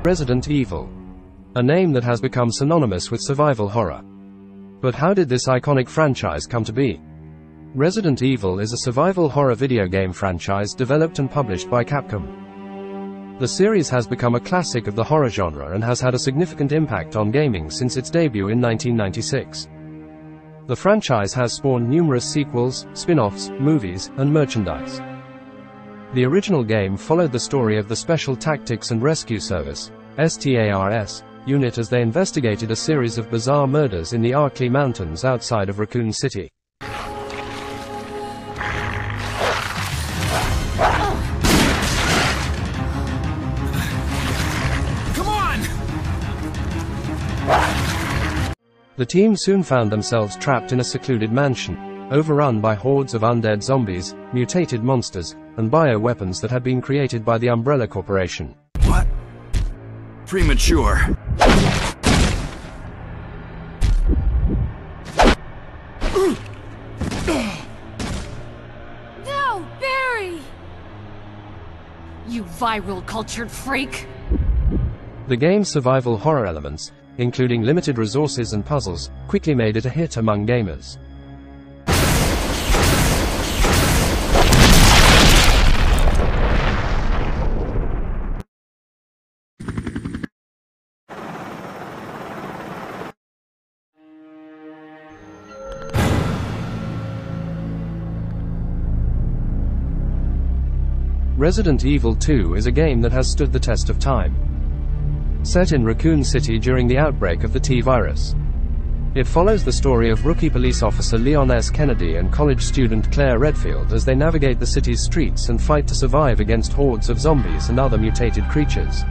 Resident Evil. A name that has become synonymous with survival horror. But how did this iconic franchise come to be? Resident Evil is a survival horror video game franchise developed and published by Capcom. The series has become a classic of the horror genre and has had a significant impact on gaming since its debut in 1996. The franchise has spawned numerous sequels, spin-offs, movies, and merchandise. The original game followed the story of the Special Tactics and Rescue Service, STARS, unit as they investigated a series of bizarre murders in the Arklay Mountains outside of Raccoon City. Come on! The team soon found themselves trapped in a secluded mansion, overrun by hordes of undead zombies, mutated monsters, and bioweapons that had been created by the Umbrella Corporation. What? Premature. No, Barry! You viral cultured freak! The game's survival horror elements, including limited resources and puzzles, quickly made it a hit among gamers. Resident Evil 2 is a game that has stood the test of time. Set in Raccoon City during the outbreak of the T-virus. It follows the story of rookie police officer Leon S. Kennedy and college student Claire Redfield as they navigate the city's streets and fight to survive against hordes of zombies and other mutated creatures.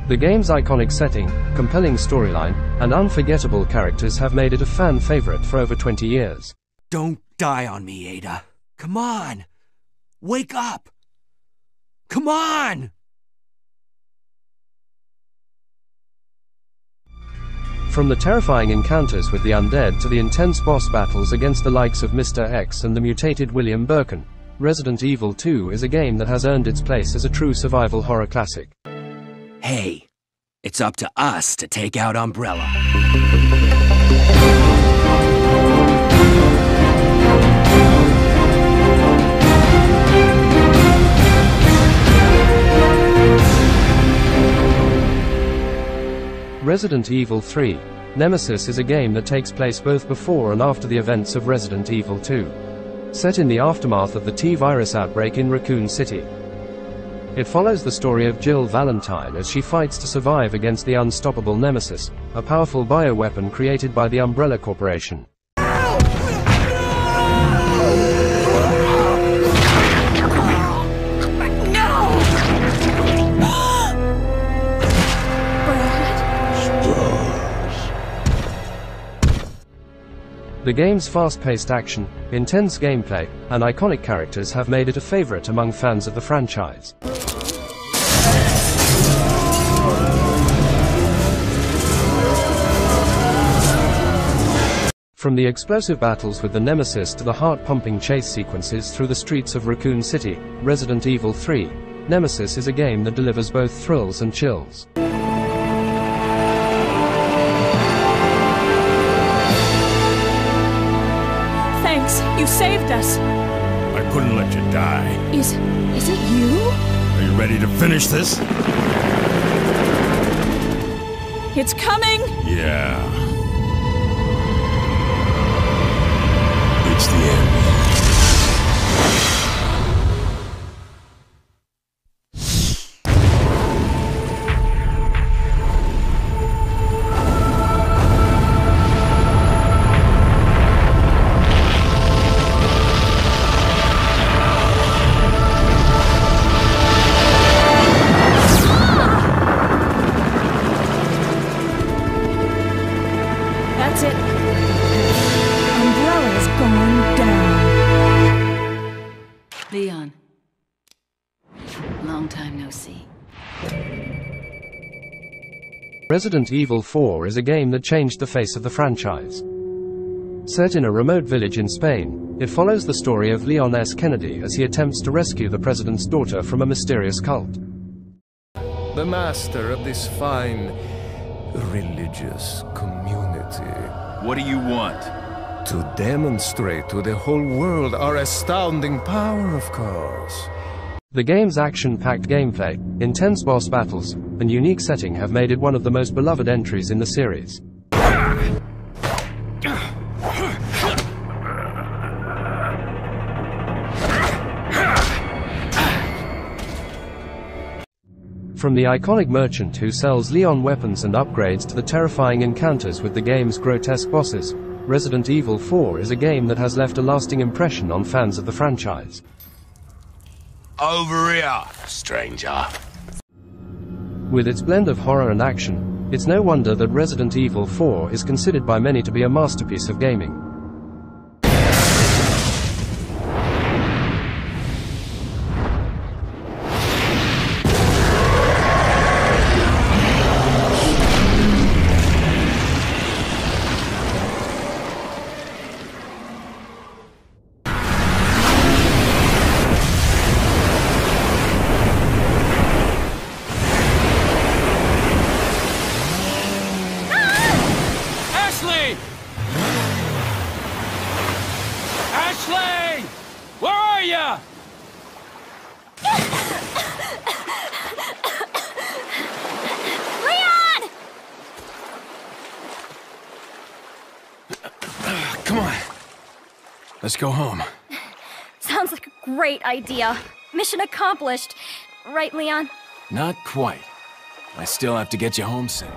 The game's iconic setting, compelling storyline, and unforgettable characters have made it a fan favorite for over 20 years. Don't die on me, Ada. Come on! Wake up! Come on! From the terrifying encounters with the undead to the intense boss battles against the likes of Mr. X and the mutated William Birkin, Resident Evil 2 is a game that has earned its place as a true survival horror classic. Hey, it's up to us to take out Umbrella. Resident Evil 3. Nemesis is a game that takes place both before and after the events of Resident Evil 2. Set in the aftermath of the T-virus outbreak in Raccoon City. It follows the story of Jill Valentine as she fights to survive against the unstoppable Nemesis, a powerful bioweapon created by the Umbrella Corporation. The game's fast-paced action, intense gameplay, and iconic characters have made it a favorite among fans of the franchise. From the explosive battles with the Nemesis to the heart-pumping chase sequences through the streets of Raccoon City, Resident Evil 3, Nemesis is a game that delivers both thrills and chills. Thanks, you saved us. I couldn't let you die. Is it you? Are you ready to finish this? It's coming! Yeah. It's the end. That's it. Umbrella's going down. Resident Evil 4 is a game that changed the face of the franchise. Set in a remote village in Spain, it follows the story of Leon S. Kennedy as he attempts to rescue the president's daughter from a mysterious cult. The master of this fine, religious community. What do you want? To demonstrate to the whole world our astounding power, of course. The game's action-packed gameplay, intense boss battles, and unique setting have made it one of the most beloved entries in the series. From the iconic merchant who sells Leon weapons and upgrades to the terrifying encounters with the game's grotesque bosses, Resident Evil 4 is a game that has left a lasting impression on fans of the franchise. Over here, stranger. With its blend of horror and action, it's no wonder that Resident Evil 4 is considered by many to be a masterpiece of gaming. Where are ya? Leon! Come on. Let's go home. Sounds like a great idea. Mission accomplished. Right, Leon? Not quite. I still have to get you home safe.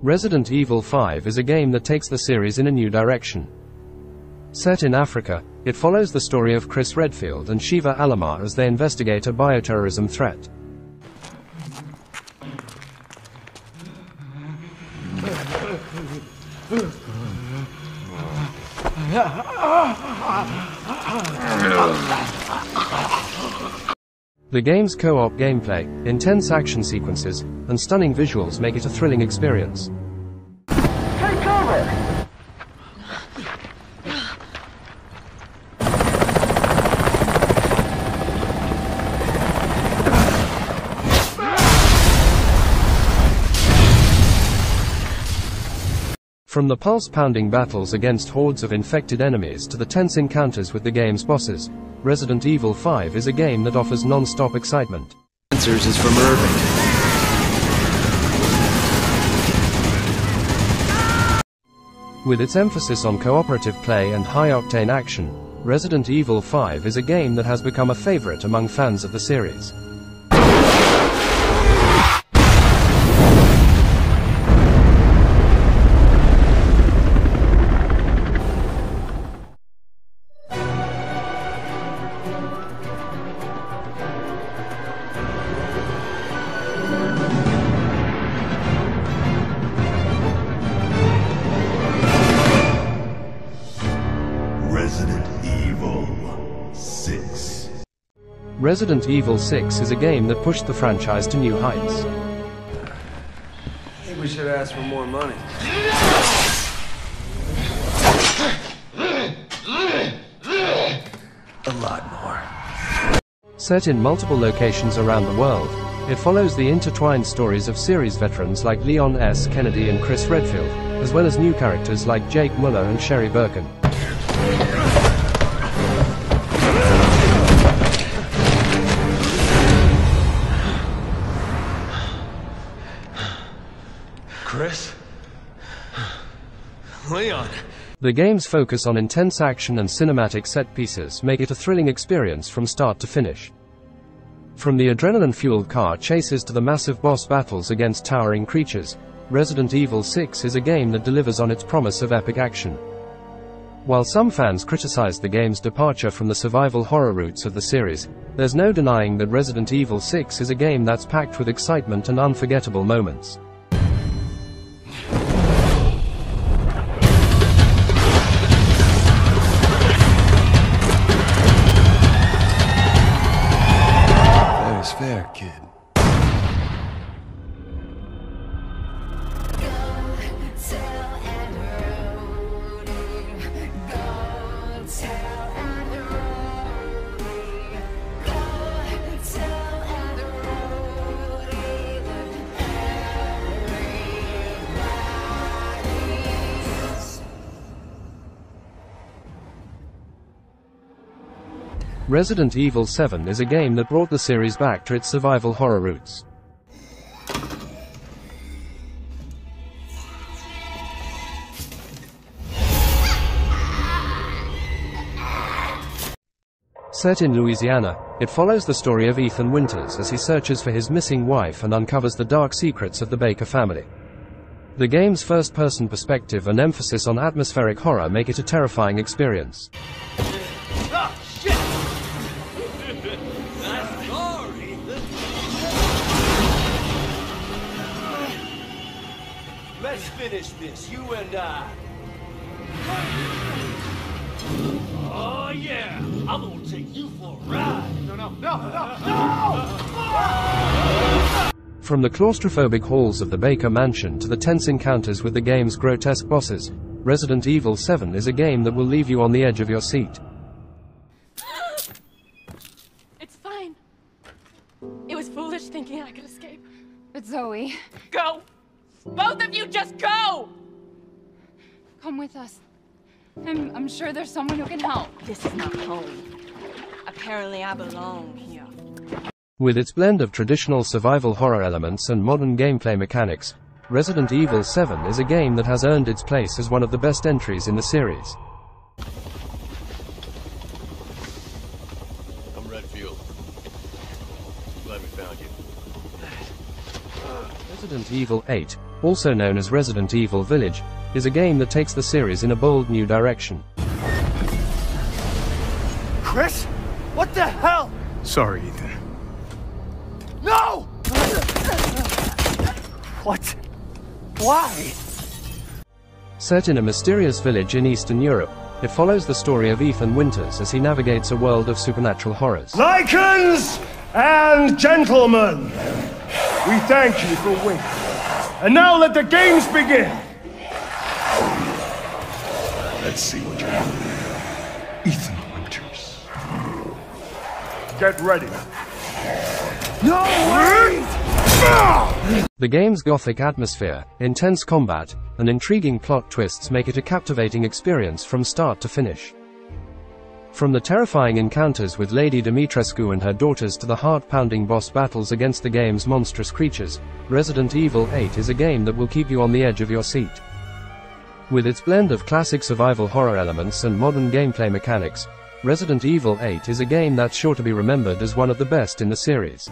Resident Evil 5 is a game that takes the series in a new direction. Set in Africa, it follows the story of Chris Redfield and Shiva Alomar as they investigate a bioterrorism threat. The game's co-op gameplay, intense action sequences, and stunning visuals make it a thrilling experience. Take cover! From the pulse-pounding battles against hordes of infected enemies to the tense encounters with the game's bosses, Resident Evil 5 is a game that offers non-stop excitement. Answers is from Irving. With its emphasis on cooperative play and high-octane action, Resident Evil 5 is a game that has become a favorite among fans of the series. Resident Evil 6 is a game that pushed the franchise to new heights. I think we should ask for more money. A lot more. Set in multiple locations around the world, it follows the intertwined stories of series veterans like Leon S. Kennedy and Chris Redfield, as well as new characters like Jake Muller and Sherry Birkin. Chris? Leon? The game's focus on intense action and cinematic set pieces make it a thrilling experience from start to finish. From the adrenaline-fueled car chases to the massive boss battles against towering creatures, Resident Evil 6 is a game that delivers on its promise of epic action. While some fans criticized the game's departure from the survival horror roots of the series, there's no denying that Resident Evil 6 is a game that's packed with excitement and unforgettable moments. Resident Evil 7 is a game that brought the series back to its survival horror roots. Set in Louisiana, it follows the story of Ethan Winters as he searches for his missing wife and uncovers the dark secrets of the Baker family. The game's first-person perspective and emphasis on atmospheric horror make it a terrifying experience. Let's finish this, you and I. Oh yeah, I'm gonna take you for a ride. No! From the claustrophobic halls of the Baker Mansion to the tense encounters with the game's grotesque bosses, Resident Evil 7 is a game that will leave you on the edge of your seat. It's fine. It was foolish thinking I could escape. But Zoe... Go! Both of you just go! Come with us. I'm sure there's someone who can help. This is not home. Apparently I belong here. With its blend of traditional survival horror elements and modern gameplay mechanics, Resident Evil 7 is a game that has earned its place as one of the best entries in the series. I'm Redfield. Glad we found you. Resident Evil 8, also known as Resident Evil Village, is a game that takes the series in a bold new direction. Chris? What the hell? Sorry, Ethan. No! What? Why? Set in a mysterious village in Eastern Europe, it follows the story of Ethan Winters as he navigates a world of supernatural horrors. Lycans and gentlemen, we thank you for waiting. And now let the games begin! Let's see what you're doing. Ethan Winters. Get ready. No, wait! The game's gothic atmosphere, intense combat, and intriguing plot twists make it a captivating experience from start to finish. From the terrifying encounters with Lady Dimitrescu and her daughters to the heart-pounding boss battles against the game's monstrous creatures, Resident Evil 8 is a game that will keep you on the edge of your seat. With its blend of classic survival horror elements and modern gameplay mechanics, Resident Evil 8 is a game that's sure to be remembered as one of the best in the series.